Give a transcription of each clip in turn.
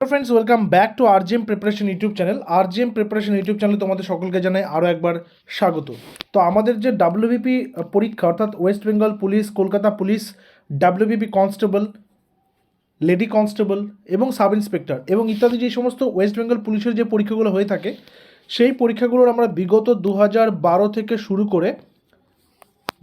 Hello friends, welcome back to RGM preparation YouTube channel. RGM preparation YouTube চ্যানেলে তোমাদের সকলকে জানাই আরও একবার স্বাগত। তো আমাদের যে ডাব্লিউবিপি পরীক্ষা, অর্থাৎ West Bengal police, Kolkata police, WBP constable, lady constable এবং সাব ইন্সপেক্টর এবং ইত্যাদি যে সমস্ত ওয়েস্ট বেঙ্গল পুলিশের যে পরীক্ষাগুলো হয়ে থাকে, সেই পরীক্ষাগুলোর আমরা বিগত 2012 থেকে শুরু করে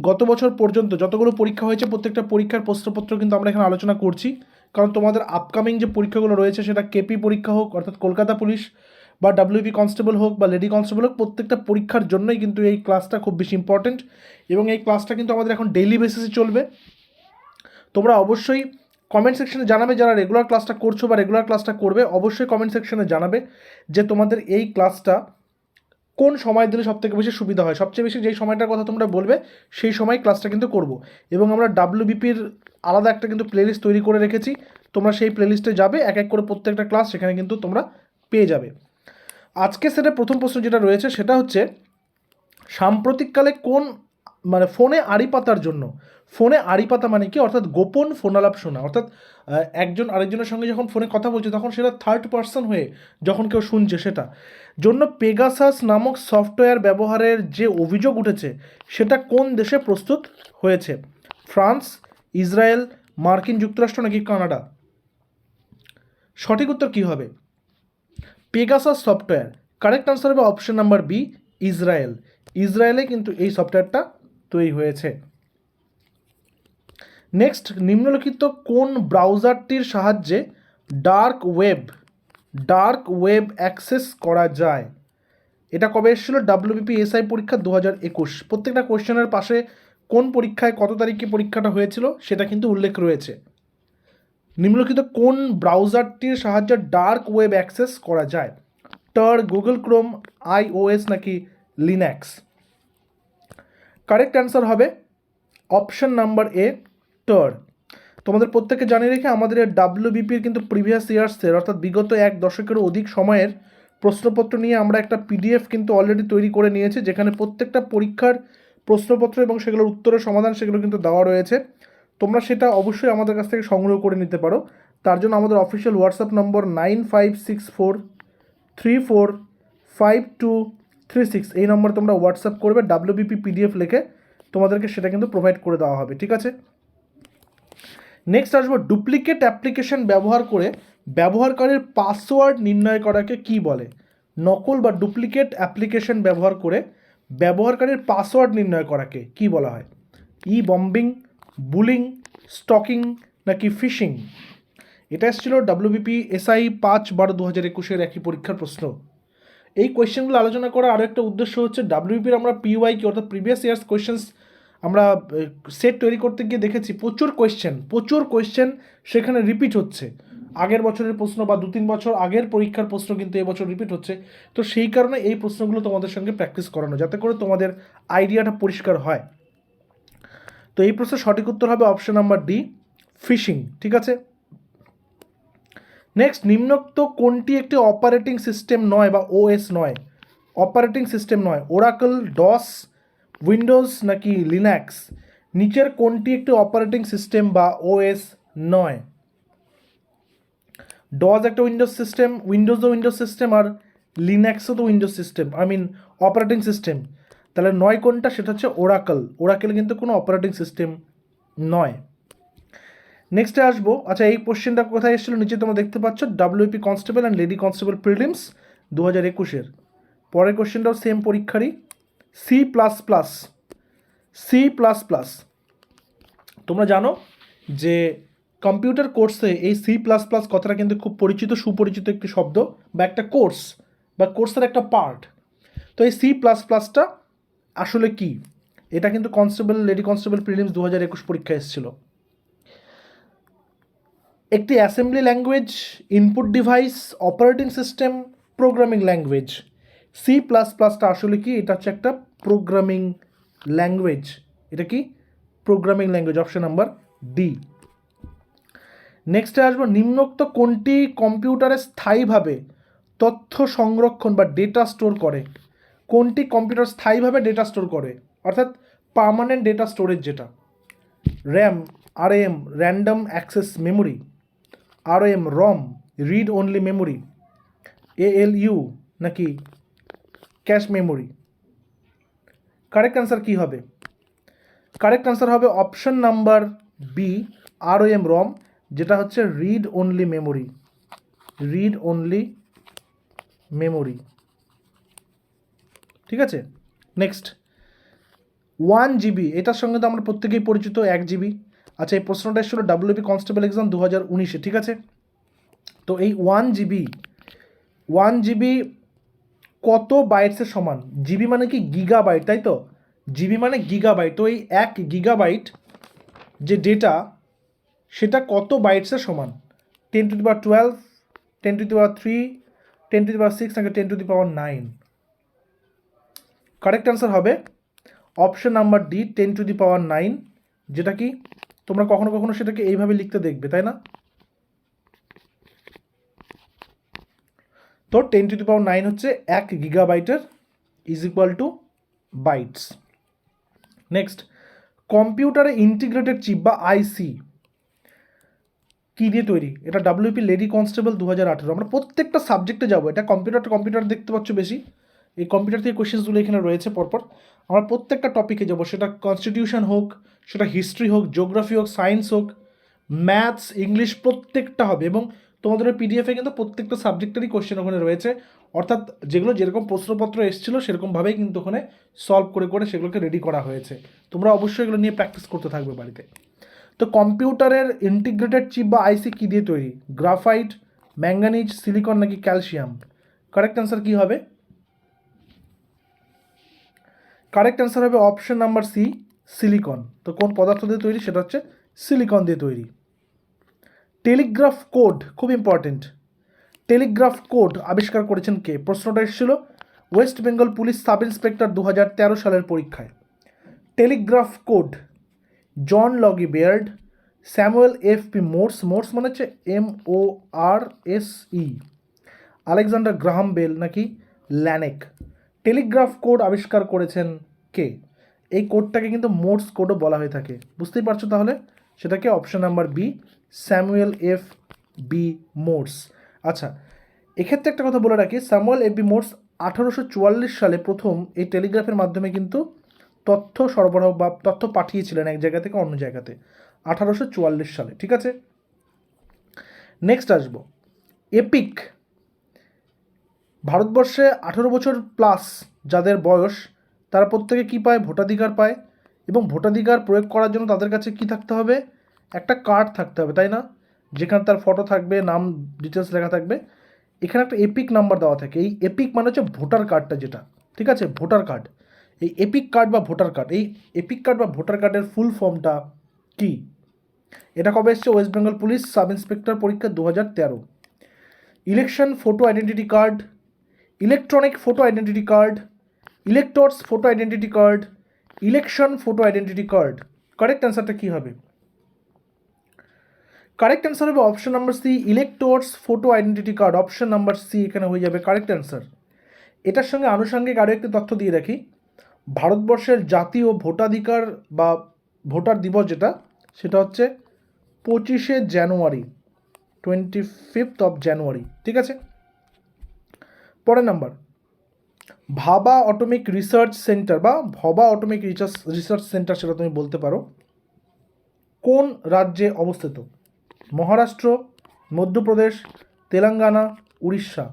গত বছর পর্যন্ত যতগুলো পরীক্ষা হয়েছে প্রত্যেকটা পরীক্ষার প্রশ্নপত্র কিন্তু আমরা এখানে আলোচনা করছি। কারণ তোমাদের আপকামিং যে পরীক্ষাগুলো রয়েছে, সেটা কেপি পরীক্ষা হোক অর্থাৎ কলকাতা পুলিশ, বা ডাব্লিউবি কনস্টেবল হোক বা লেডি কনস্টেবল হোক, প্রত্যেকটা পরীক্ষার জন্যই কিন্তু এই ক্লাসটা খুব বেশি ইম্পর্টেন্ট। এবং এই ক্লাসটা কিন্তু আমাদের এখন ডেইলি বেসিসে চলবে। তোমরা অবশ্যই কমেন্ট সেকশনে জানাবে, যারা রেগুলার ক্লাসটা করছো বা রেগুলার ক্লাসটা করবে, অবশ্যই কমেন্ট সেকশনে জানাবে যে তোমাদের এই ক্লাসটা কোন সময় দিলে সবথেকে বেশি সুবিধা হয়। সবচেয়ে বেশি যেই সময়টার কথা তোমরা বলবে সেই সময় ক্লাসটা কিন্তু করব। এবং আমরা ডাব্লিউবিপির আলাদা একটা কিন্তু প্লেলিস্ট তৈরি করে রেখেছি, তোমরা সেই প্লেলিস্টে যাবে, এক এক করে প্রত্যেকটা ক্লাস সেখানে কিন্তু তোমরা পেয়ে যাবে। আজকে সেটা প্রথম প্রশ্ন যেটা রয়েছে সেটা হচ্ছে, সাম্প্রতিককালে কোন ফোনে আড়ি পাতার জন্য, ফোনে আড়ি পাতা মানে কি, অর্থাৎ গোপন ফোনালাপ শোনা, অর্থাৎ একজন আরেকজনের সঙ্গে যখন ফোনে কথা বলছে তখন সেটা থার্ড পার্সন হয়ে যখন কেউ শুনছে, সেটা জন্য পেগাসাস নামক সফটওয়্যার ব্যবহারের যে অভিযোগ উঠেছে সেটা কোন দেশে প্রস্তুত হয়েছে? ফ্রান্স, ইসরায়েল, মার্কিন যুক্তরাষ্ট্র নাকি কানাডা? সঠিক উত্তর কী হবে? Pegasus software. কারেক্ট আনসার হবে অপশন নাম্বার বি, ইসরায়েল। ইসরায়েলে কিন্তু এই সফটওয়্যারটা তৈরি হয়েছে। নেক্সট, নিম্নলিখিত কোন ব্রাউজারটির সাহায্যে ডার্ক ওয়েব অ্যাক্সেস করা যায়? এটা কবে এসেছিল? ডাব্লিউবিপি এসআই পরীক্ষা 2021। প্রত্যেকটা কোয়েশ্চেনের পাশে কোন পরীক্ষায় কত তারিখে পরীক্ষাটা হয়েছিল সেটা কিন্তু উল্লেখ রয়েছে। নিম্নলিখিত কোন ব্রাউজারটির সাহায্যে ডার্ক ওয়েব অ্যাক্সেস করা যায়? টর, গুগল ক্রোম, আইওএস নাকি লিনাক্স? কারেক্ট অ্যান্সার হবে অপশন নাম্বার এ, টর। তোমাদের প্রত্যেককে জানিয়ে রেখে, আমাদের ডাব্লিউবিপির কিন্তু প্রিভিয়াস ইয়ার্সের অর্থাৎ বিগত এক দশকেরও অধিক সময়ের প্রশ্নপত্র নিয়ে আমরা একটা পিডিএফ কিন্তু অলরেডি তৈরি করে নিয়েছি, যেখানে প্রত্যেকটা পরীক্ষার প্রশ্নপত্র এবং সেগুলোর উত্তরের সমাধান সেগুলো কিন্তু দেওয়া রয়েছে। তোমরা সেটা অবশ্যই আমাদের কাছ থেকে সংগ্রহ করে নিতে পারো। তার জন্য আমাদের অফিসিয়াল হোয়াটসঅ্যাপ নম্বর 9564345236, এই নম্বরে তোমরা হোয়াটসঅ্যাপ করবে, ডাব্লিউবিপি পিডিএফ লিখে তোমাদেরকে সেটা কিন্তু প্রোভাইড করে দেওয়া হবে, ঠিক আছে? নেক্সট আসবো, ডুপ্লিকেট অ্যাপ্লিকেশন ব্যবহার করে ব্যবহারকারীর পাসওয়ার্ড নির্ণয় করাকে কি বলে? নকল বা ডুপ্লিকেট অ্যাপ্লিকেশন ব্যবহার করে ব্যবহারকারীর পাসওয়ার্ড নির্ণয় করাকে কি বলা হয়? ই বম্বিং, বুলিং, স্টকিং নাকি ফিশিং? এটা এসেছিল ডাব্লিউবিপি এসআই 5/12/2021 একই পরীক্ষার প্রশ্ন। এই কোয়েশ্চেনগুলো আলোচনা করার আরও একটা উদ্দেশ্য হচ্ছে, ডাব্লিউবিপির আমরা পিওয়াই কি অর্থাৎ প্রিভিয়াস ইয়ার্স কোয়েশ্চেন্স আমরা সেট তৈরি করতে গিয়ে দেখেছি প্রচুর কোয়েশ্চেন সেখানে রিপিট হচ্ছে। আগের বছরের প্রশ্ন বা 2-3 বছর আগের পরীক্ষার প্রশ্ন কিন্তু এবছর রিপিট হচ্ছে। তো সেই কারণে এই প্রশ্নগুলো তোমাদের সঙ্গে প্র্যাকটিস করানো, যাতে করে তোমাদের আইডিয়াটা পরিষ্কার হয়। তো এই প্রশ্নের সঠিক উত্তর হবে অপশন নাম্বার ডি, ফিশিং, ঠিক আছে? নেক্সট, নিম্নোক্ত কোনটি একটি অপারেটিং সিস্টেম নয় বা ওএস নয়? অপারেটিং সিস্টেম নয়, ওরাকল, ডস, উইন্ডোজ নাকি লিনাক্স? নিচের কোনটি একটি অপারেটিং সিস্টেম বা ওএস নয়? ডস একটা উইন্ডোজ সিস্টেম, উইন্ডোজও উইন্ডোজ সিস্টেম, আর লিনাক্সও তো উইন্ডোজ সিস্টেম, অপারেটিং সিস্টেম। তাহলে নয় কোনটা? সেটা হচ্ছে ওরাকল। ওরাকল কিন্তু কোনো অপারেটিং সিস্টেম নয়। নেক্সটে আসবো, আচ্ছা এই কোশ্চেনটা কোথায় এসেছিলো? নিচে তোমরা দেখতে পাচ্ছ, WP constable and lady constable prelims 2021। পরের কোশ্চেনটাও সেম পরীক্ষারই, সি প্লাস প্লাস। তোমরা জানো যে কম্পিউটার কোর্সে এই সি প্লাস প্লাস কথাটা কিন্তু খুব সুপরিচিত একটি শব্দ বা একটা কোর্স বা কোর্সের একটা পার্ট। তো এই সি প্লাস প্লাসটা আসলে কি? এটা কিন্তু কনস্টেবল, লেডি কনস্টেবল প্রিলিমস 2021 পরীক্ষায় এসেছিলো। একটি assembly language, input device, operating system, programming language. C plus প্লাসটা আসলে কি? এটা হচ্ছে একটা প্রোগ্রামিং ল্যাঙ্গুয়েজ। এটা কি? Programming language, option number D. নেক্সটে আসবো, নিম্নোক্ত কোনটি কম্পিউটারে স্থায়ীভাবে তথ্য সংরক্ষণ বা ডেটা স্টোর করে? কোনটি কম্পিউটার স্থায়ীভাবে ডেটা স্টোর করে, অর্থাৎ পার্মানেন্ট ডেটা স্টোরেজ যেটা? RAM, RAM random access memory, RAM ROM, read only memory, ALU নাকি ক্যাশ মেমোরি? কারেক্ট অ্যান্সার কী হবে? কারেক্ট অ্যান্সার হবে অপশন নাম্বার বি, ROM, যেটা হচ্ছে read only memory. Read only memory, ঠিক আছে। নেক্সট 1 GB, এটার সঙ্গে তো আমরা প্রত্যেকেই পরিচিত, 1 GB। আচ্ছা, এই প্রশ্নটা এসেছিল WP কনস্টেবল এক্সাম 2019-এ, ঠিক আছে। তো এই 1 GB কত বাইটসের সমান? জিবি মানে কি গিগাবাইট, তাই তো? জিবি মানে গিগাবাইট। তো এই 1 GB যে ডেটা, সেটা কত বাইটসের সমান? 10^12, 10^3, 10^6 নাকি 10^9? কারেক্ট অ্যান্সার হবে অপশন নাম্বার ডি, 10^9, যেটা কি তোমরা কখনো কখনো সেটাকে এইভাবে লিখতে দেখবে, তাই না? তো 10^9 হচ্ছে 1 GB is equal to bytes. Next, কম্পিউটারে ইন্টিগ্রেটেড চিপ বা আইসি কী দিয়ে তৈরি? এটা WP লেডি কনস্টেবল 2018। আমরা প্রত্যেকটা সাবজেক্টে যাবো। এটা কম্পিউটার দেখতে পাচ্ছ বেশি, এই কম্পিউটার থেকে কোয়েশ্চেন্সগুলো এখানে রয়েছে পরপর। আমরা প্রত্যেকটা টপিকে যাবো, সেটা কনস্টিটিউশন হোক, সেটা হিস্ট্রি হোক, জিওগ্রাফি হোক, সায়েন্স হোক, ম্যাথস, ইংলিশ, প্রত্যেকটা হবে। এবং তোমাদের পিডিএফে কিন্তু প্রত্যেকটা সাবজেক্টেরই কোয়েশ্চেন ওখানে রয়েছে, অর্থাৎ যেগুলো যেরকম প্রশ্নপত্র এসেছিলো সেরকমভাবেই কিন্তু ওখানে সলভ করে করে সেগুলোকে রেডি করা হয়েছে। তোমরা অবশ্যই এগুলো নিয়ে প্র্যাকটিস করতে থাকবে বাড়িতে। তো কম্পিউটারের ইন্টিগ্রেটেড চিপ বা আইসি কী দিয়ে তৈরি? গ্রাফাইট, ম্যাঙ্গানিজ, সিলিকন নাকি ক্যালসিয়াম? কারেক্ট অ্যান্সার কী হবে? কারেক্ট অ্যান্সার হবে অপশন নাম্বার সি, সিলিকন। তো কোন পদার্থ দিয়ে তৈরি? সেটা হচ্ছে সিলিকন দিয়ে তৈরি। টেলিগ্রাফ কোড খুব ইম্পর্টেন্ট। টেলিগ্রাফ কোড আবিষ্কার করেছেন কে? প্রশ্নটা এসেছিল West Bengal police sub inspector 2013 সালের পরীক্ষায়। Telegraph code John Logie Baird, Samuel FP Morse, Morse মানে হচ্ছে MORSE, আলেকজান্ডার গ্রাহাম বেল নাকি ল্যানেক? টেলিগ্রাফ কোড আবিষ্কার করেছেন কে? এই কোডটাকে কিন্তু মোর্স কোডও বলা হয়ে থাকে, বুঝতেই পারছো তাহলে। সেটাকে option number B, Samuel FB Morse. আচ্ছা, এক্ষেত্রে একটা কথা বলে রাখি, স্যামুয়েল FB মোর্স 1844 সালে প্রথম এই টেলিগ্রাফের মাধ্যমে কিন্তু তথ্য সরবরাহ বা তথ্য পাঠিয়েছিলেন এক জায়গা থেকে অন্য জায়গাতে 1844 সালে, ঠিক আছে। নেক্সট আসবো এপিক। ভারতবর্ষে 18 বছর প্লাস যাদের বয়স, তারা প্রত্যেকে কী পায়? ভোটাধিকার পায়। এবং ভোটাধিকার প্রয়োগ করার জন্য তাদের কাছে কী থাকতে হবে? একটা কার্ড থাকতে হবে, তাই না? যেখানে তার ফটো থাকবে, নাম ডিটেলস লেখা থাকবে। এখানে একটা এপিক নাম্বার দেওয়া থাকে। এই এপিক মানে হচ্ছে ভোটার কার্ডটা, যেটা, ঠিক আছে, ভোটার কার্ড। এই এপিক কার্ড বা ভোটার কার্ড, এই এপিক কার্ড বা ভোটার কার্ডের ফুল ফর্মটা কি? এটা কবে এসছে? West Bengal police sub inspector পরীক্ষা 2013। Election photo identity card, electronic photo identity card, electors photo identity card, election photo identity card. Correct অ্যান্সারটা কী হবে? কারেক্ট অ্যান্সার হবে option number C, electors photo identity card. Option number C এখানে হয়ে যাবে correct answer. এটার সঙ্গে আনুষঙ্গিক আরও একটি তথ্য দিয়ে রাখি, ভারতবর্ষের জাতীয় ভোটাধিকার বা ভোটার দিবস যেটা, সেটা হচ্ছে 25শে জানুয়ারি, 25th জানুয়ারি, ঠিক আছে। পরের নাম্বার, ভাবা অটোমিক রিসার্চ সেন্টার বা ভবা অটোমিক রিসার্চ সেন্টার, সেটা তুমি বলতে পারো, কোন রাজ্যে অবস্থিত? মহারাষ্ট্র, মধ্যপ্রদেশ, তেলেঙ্গানা, উড়িষ্যা?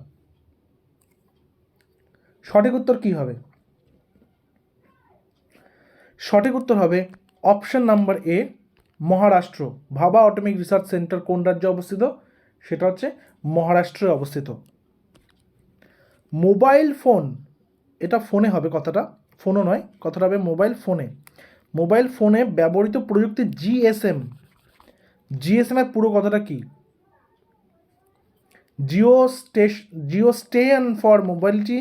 সঠিক উত্তর কী হবে? সঠিক উত্তর হবে অপশন নাম্বার এ, মহারাষ্ট্র। ভাবা অটোমিক রিসার্চ সেন্টার কোন রাজ্যে অবস্থিত? সেটা হচ্ছে মহারাষ্ট্রে অবস্থিত। মোবাইল ফোন, এটা ফোনে হবে কথাটা, ফোনও নয়, কথাটা হবে মোবাইল ফোনে। মোবাইল ফোনে ব্যবহৃত প্রযুক্তি GSM, GSM-এর পুরো কথাটা কি? Geo station for mobility,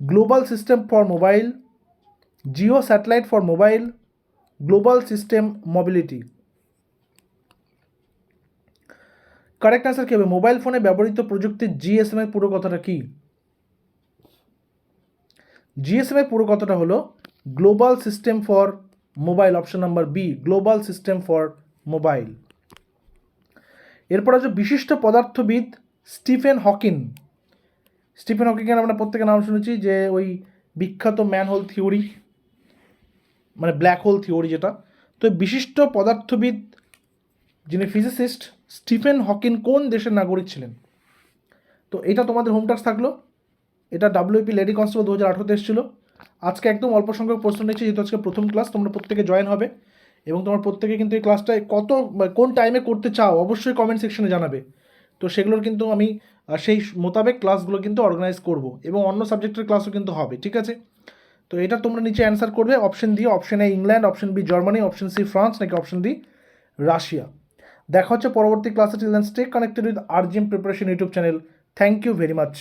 global system for mobile, geo satellite for mobile, global system mobility? Correct answer কী হবে? মোবাইল ফোনে ব্যবহৃত প্রযুক্তি GSM এর পুরো কথাটা কি? GSM এর পুরো কথাটা হলো global system for mobile. Option number B, global system for mobile. এরপর আছে বিশিষ্ট পদার্থবিদ স্টিফেন হকিং। স্টিফেন হকিংয়ের আমরা প্রত্যেকের নাম শুনেছি, যে ওই বিখ্যাত ম্যানহোল থিওরি, মানে ব্ল্যাক হোল থিওরি যেটা। তো বিশিষ্ট পদার্থবিদ যিনি ফিজিসিস্ট স্টিফেন হকিং কোন দেশের নাগরিক ছিলেন? তো এটা তোমাদের হোম টাস্ক থাকলো। এটা ডাব্লিউপি লেডি কনস্টেবল 2018-তে এসেছিলো। আজকে একদম অল্প সংখ্যক প্রশ্ন নিচ্ছি, যেহেতু আজকে প্রথম ক্লাস, তোমরা প্রত্যেকে জয়েন হবে এবং তোমার প্রত্যেকে কিন্তু এই ক্লাসটায় কোন টাইমে করতে চাও অবশ্যই কমেন্ট সেকশনে জানাবে। তো সেগুলোর কিন্তু আমি সেই মোতাবেক ক্লাসগুলো কিন্তু অর্গানাইজ করব, এবং অন্য সাবজেক্টের ক্লাসও কিন্তু হবে, ঠিক আছে? তো এটা তোমরা নিচে অ্যান্সার করবে অপশন দিয়ে, option A England, option B Germany, option C France, নাকি অপশন ডি রাশিয়া। দেখা হচ্ছে পরবর্তী ক্লাসে। Till then stay connected with RGM preparation YouTube channel. Thank you very much.